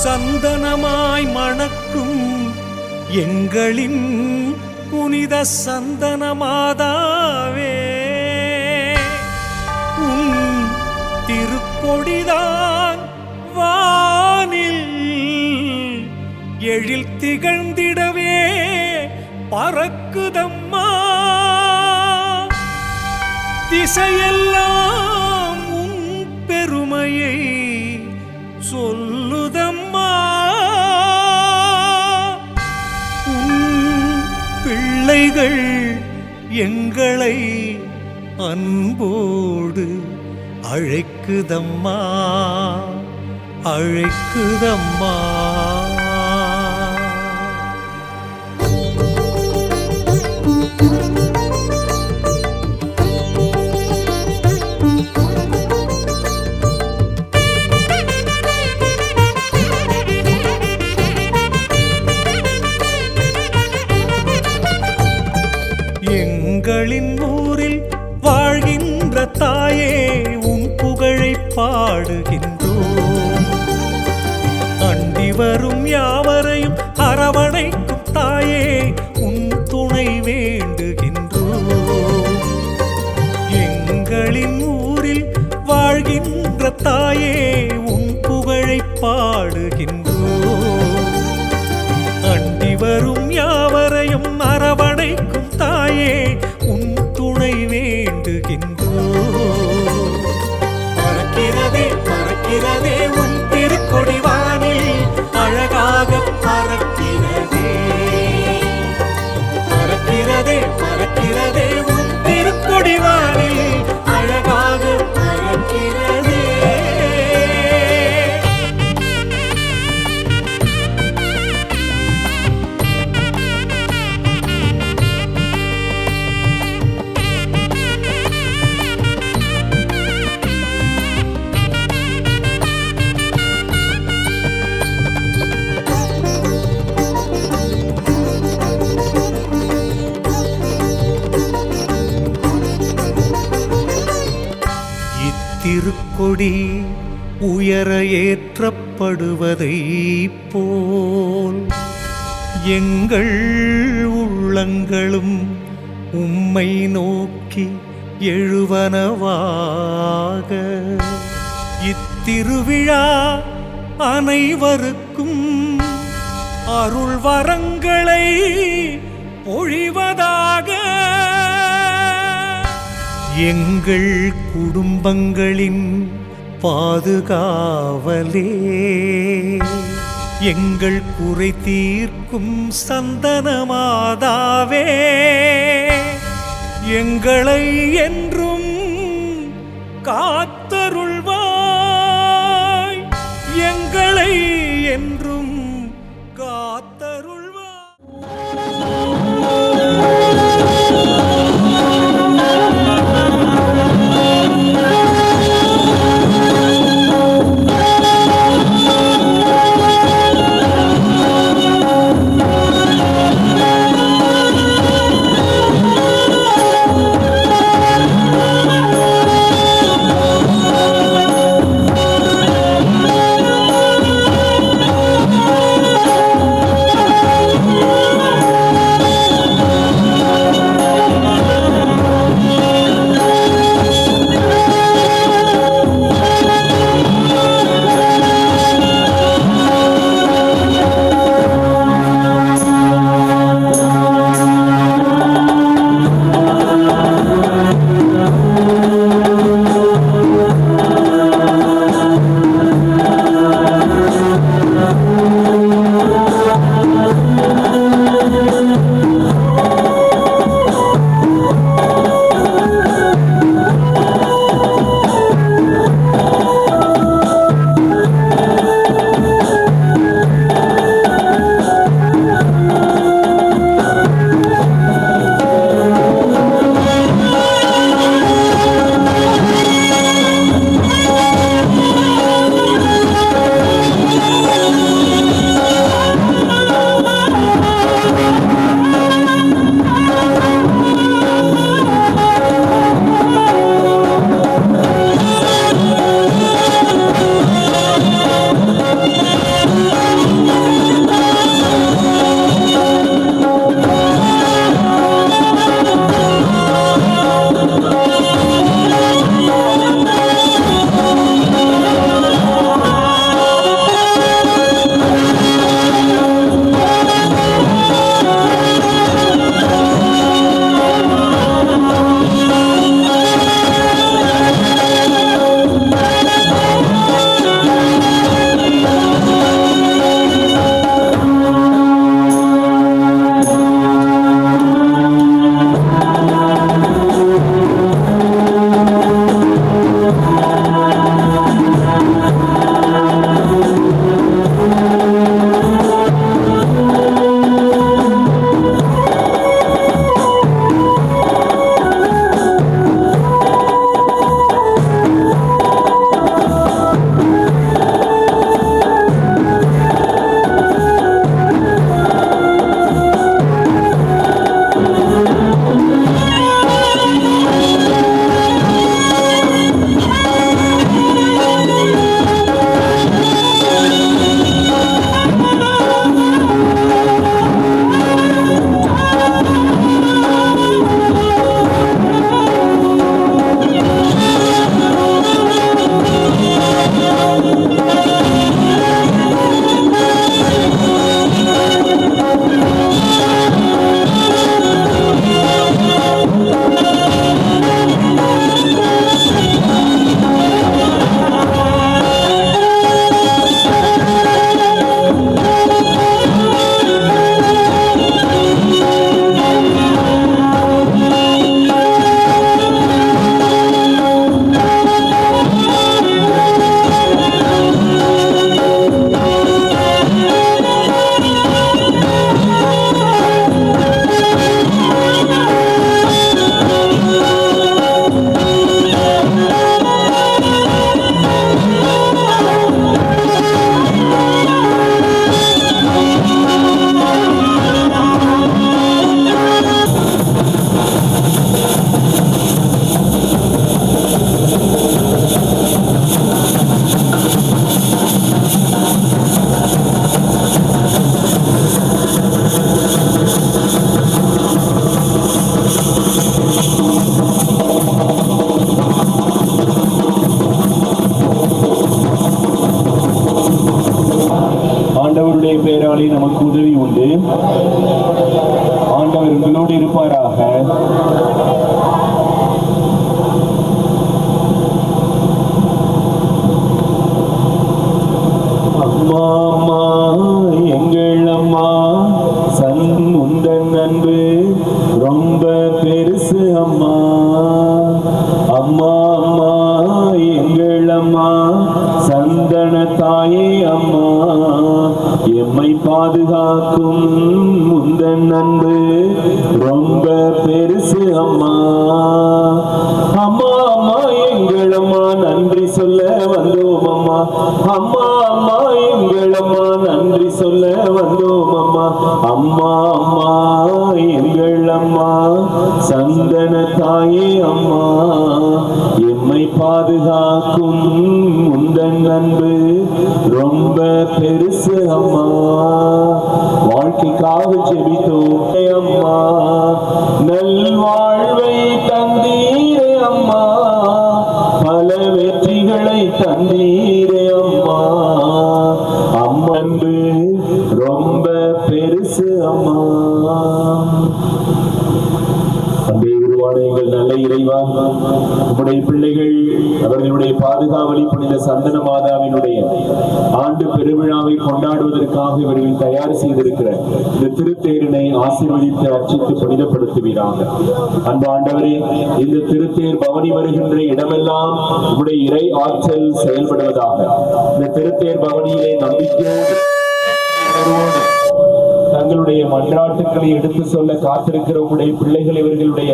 சந்தனமாய் மணக்கும் எங்களின் புனித சந்தனமாதாவே, உன் திருக்கொடிதான் வானில் எழில் திகழ்ந்திடவே பறக்குதம்மா. திசையெல்லாம் உன் பெருமையை சொல்லுதம்மா. உன் பிள்ளைகள் எங்களை அன்போடு அழைக்குதம்மா, அழைக்குதம்மா. எங்களின் ஊரில் வாழ்கின்ற தாயே, உன் புகழை பாடுகின்றோம். அண்டி வரும் யாவரையும் அரவணைக்கும் தாயே, உன் துணை வேண்டுகின்றோம். எங்களின் ஊரில் வாழ்கின்ற தாயே, உன் புகழை பாடுகின்றோம். அண்டி வரும் யாவரையும் அரவணைக்கும் தாயே, உன் துணை வேண்டுகின்றோம். பறக்கிறதே பறக்கிறதே உன் திருக்கொடி வானில், அழகாக பறக்கிறதே. பறக்கிறதே பறக்கிறதே உன் திருக்கொடி வானில், அழகாக பறக்கிறதே. திருக்கொடி உயர ஏற்றப்படுவதை போல் எங்கள் உள்ளங்களும் உம்மை நோக்கி எழுவனவாக. இத்திருவிழா அனைவருக்கும் அருள் வரங்களை பொழிவதாக. எங்கள் குடும்பங்களின் பாதுகாவலே, எங்கள் குறை தீர்க்கும் சந்தனமாதாவே, எங்களை என்றும் காத்தருள்வாய், எங்களை என்றும் காத்தருள்வாய். ஆண்டவருடைய பெயராலே நமக்கு உதவி உண்டு. ஆண்டவர் உங்களோடு இருப்பாராக. அம்மா அம்மா எங்கள் அம்மா உந்தன் அன்பு ரொம்ப பெருசு அம்மா. அம்மா அம்மா எங்கள் அம்மா சந்தன தாயே அம்மா, எம்மை பாதுகாக்கும் உந்தன் அன்பு ரொம்ப பெருசு அம்மா. அம்மா அம்மா எங்கள் அம்மா நன்றி சொல்ல வந்தோம் அம்மா. அம்மா அம்மா எங்கள் அம்மா நன்றி சொல்ல வந்தோம் அம்மா. அம்மா அம்மா எங்கள் அம்மா சந்தன தாயே அம்மா, எம்மை பாதுகாக்கும் உந்தன் அன்பு ரொம்ப பெருசு அம்மா. வாழ்க்கைக்காக ஜெபித்தோம் அம்மா, நல்வாழ்வை தந்தீரே அம்மா, பல வெற்றிகளை தந்தீரே அம்மா. அம்மா அன்பு ரொம்ப பெருசு அம்மா. எங்கள் நல்ல இறைவா, உம்முடைய பிள்ளைகள் அவர்களுடைய பாதுகாவலி புனித சந்தன மாதாவினுடைய ஆண்டு பெருவிழாவை கொண்டாடுவதற்காக இவர்கள் தயார் செய்திருக்கிற இந்த திருத்தேரினை ஆசீர்வதித்து அர்ச்சித்து புனிதப்படுத்துவீராக. அன்பு ஆண்டவரே, இந்த திருத்தேர் பவனி வருகின்ற இடமெல்லாம் உம்முடைய இறை ஆற்றல் செயல்படுவதாக. இந்த திருத்தேர் பவனியிலே நம்பிக்கையோடு தங்களுடைய மன்றாட்டுக்களை எடுத்து சொல்ல காத்திருக்கிற உங்களுடைய பிள்ளைகள் இவர்களுடைய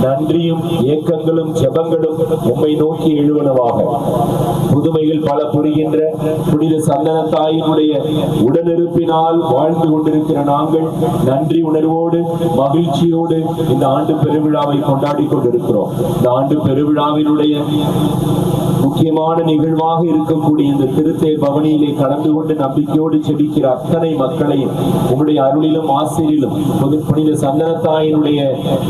நன்றியும் ஏக்கங்களும் ஜெபங்களும் உம்மை நோக்கி எழுவனவாக. புதுமைகள் பல புரிகின்ற புனித சந்தன தாயினுடைய உடனிருப்பினால் வாழ்ந்து கொண்டிருக்கிற நாங்கள் நன்றி உணர்வோடு மகிழ்ச்சியோடு இந்த ஆண்டு பெருவிழாவை கொண்டாடி கொண்டிருக்கிறோம். இந்த ஆண்டு பெருவிழாவினுடைய முக்கியமான நிகழ்வாக இருக்கக்கூடிய இந்த திருத்தேர் பவனியிலே கலந்து கொண்டு நம்பிக்கையோடு செபிக்கிற அத்தனை மக்களையும் உங்களுடைய அருளிலும் ஆசிரியிலும் புனித சந்தனத்தாயினுடைய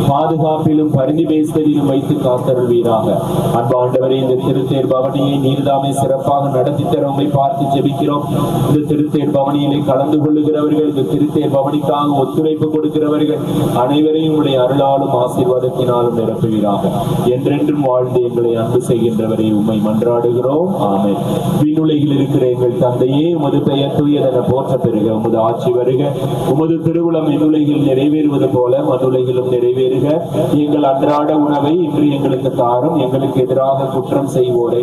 பாதுகாப்பிலும் பரிந்து பேசுதலிலும் வைத்து காத்தருள்வீராக. அன்பு ஆண்டவரே, இந்த திருத்தேர் பவனியை நீர்தாமே சிறப்பாக நடத்தி தரவை பார்த்து ஜெபிக்கிறோம். இந்த திருத்தேர் பவனியிலே கலந்து கொள்ளுகிறவர்கள், இந்த திருத்தேர் பவனிக்காக ஒத்துழைப்பு கொடுக்கிறவர்கள் அனைவரையும் உங்களுடைய அருளாலும் ஆசீர்வாதத்தினாலும் நிரப்புவீராக. என்றென்றும் வாழ்ந்து எங்களை அன்பு செய்கின்றவரை உம்மை மன்றாடுகிறோம். ஆமென். விண்ணுலகில் இருக்கிற எங்கள் தந்தையே, உமது பெயர் தூயதென போற்ற பெறுக. உமது ஆட்சி வருக. உமது திருவுளம் விண்ணுலகில் நிறைவேறுவது போல மண்ணுலகிலும் நிறைவேறுக. எங்கள் அன்றாட உணவை இன்று எங்களுக்கு தாரும். எங்களுக்கு எதிராக குற்றம் செய்வோரை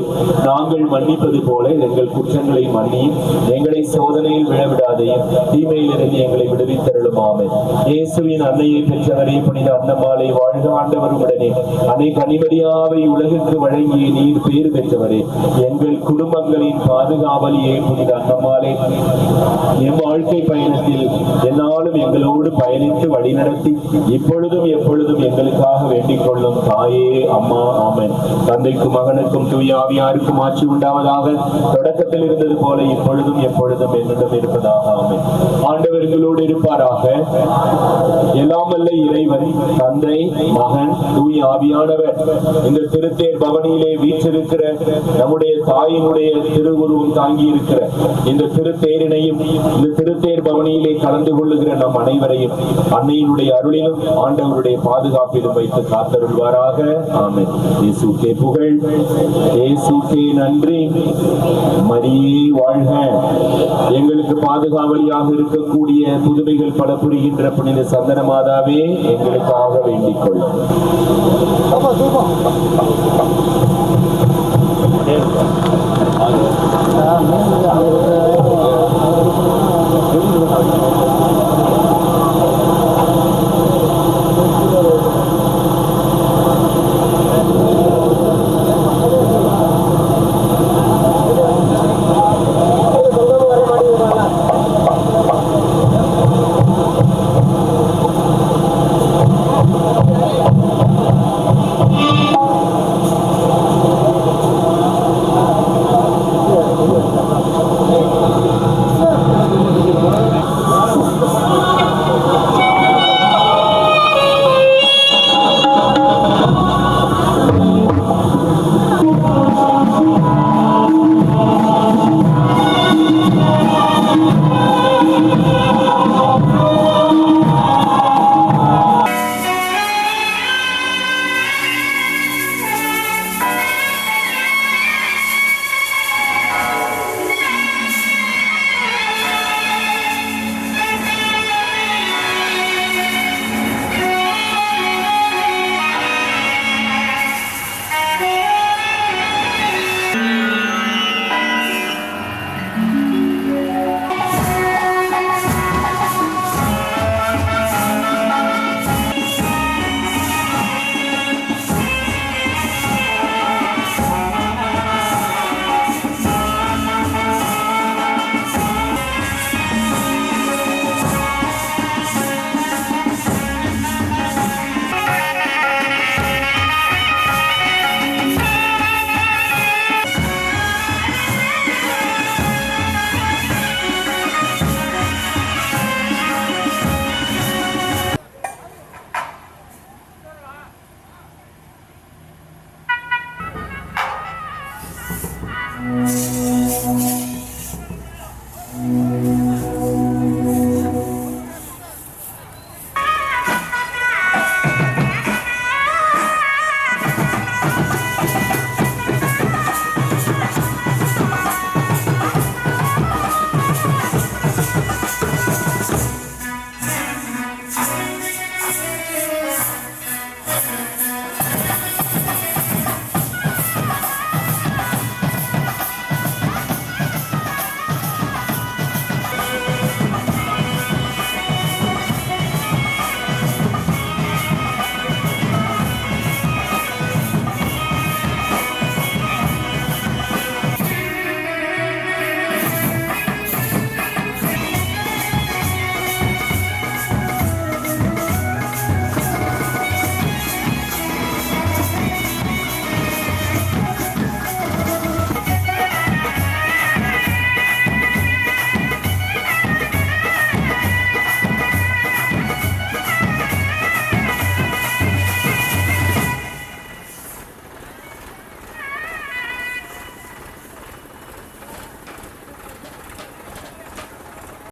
நாங்கள் மன்னிப்பது போல எங்கள் குற்றங்களை மன்னியும். எங்களை சோதனையில் விழவிடாதையும் தீமையிலிருந்து எங்களை விடுவித்தருளும். ஆமென். இயேசுவின் அன்னையை பெற்றவரே, புனித அன்னமாலை வாழ்க. ஆண்டவர் உடனே அன்னை கனிமரியாவை உலகிற்கு வழங்கிய நீர் பேறு பெற்றவரே, எங்கள் குடும்பங்களின் பாதுகாவலியே புனித அன்னமாலை என் வாழ்க்கை பயணத்தில் என்னாலும் எங்களோடு பயணித்து வழிநடத்தி இப்பொழுதும் எப்பொழுதும் எங்களுக்காக வேண்டிக் கொள்ளும் தாயே அம்மா. ஆமென். தந்தைக்கும் மகனுக்கும் தூய ஆவியாருக்கும் ஆட்சி உண்டாவதாக. தொடக்கத்தில் இருந்தது போல இப்பொழுதும் எப்பொழுதும் என்னிடம் இருப்பதாக. ஆமென். ஆண்டவர் எங்களோடு இருப்பாராக. எல்லாம் வல்ல இறைவன் தந்தை, மகன், தூய ஆவியானவர் இந்த திருத்தேர் பவனியிலே வீற்றிருக்கிற நம்முடைய தாயினுடைய திருவுருவம் தாங்கி இருக்கிற இந்த திருத்தேரினையும் இந்த திருத்தேர் பவனியிலே கலந்து கொள்ளுகிற நம் அனைவரையும் அன்னையினுடைய அருளிலும் ஆண்டவருடைய பாதுகாப்பிலும் வைத்து காத்தருள்வாராக. ஆமென். இயேசுக்கே புகழ், இயேசுக்கே நன்றி. மரியே வாழ்க. எங்களுக்கு பாதுகாவலியாக இருக்கக்கூடிய புதுமைகள் பல புரிகின்ற புனித சந்தன மாதாவே, எங்களுக்காக வேண்டிக் கொள்ளும். ஆமென்.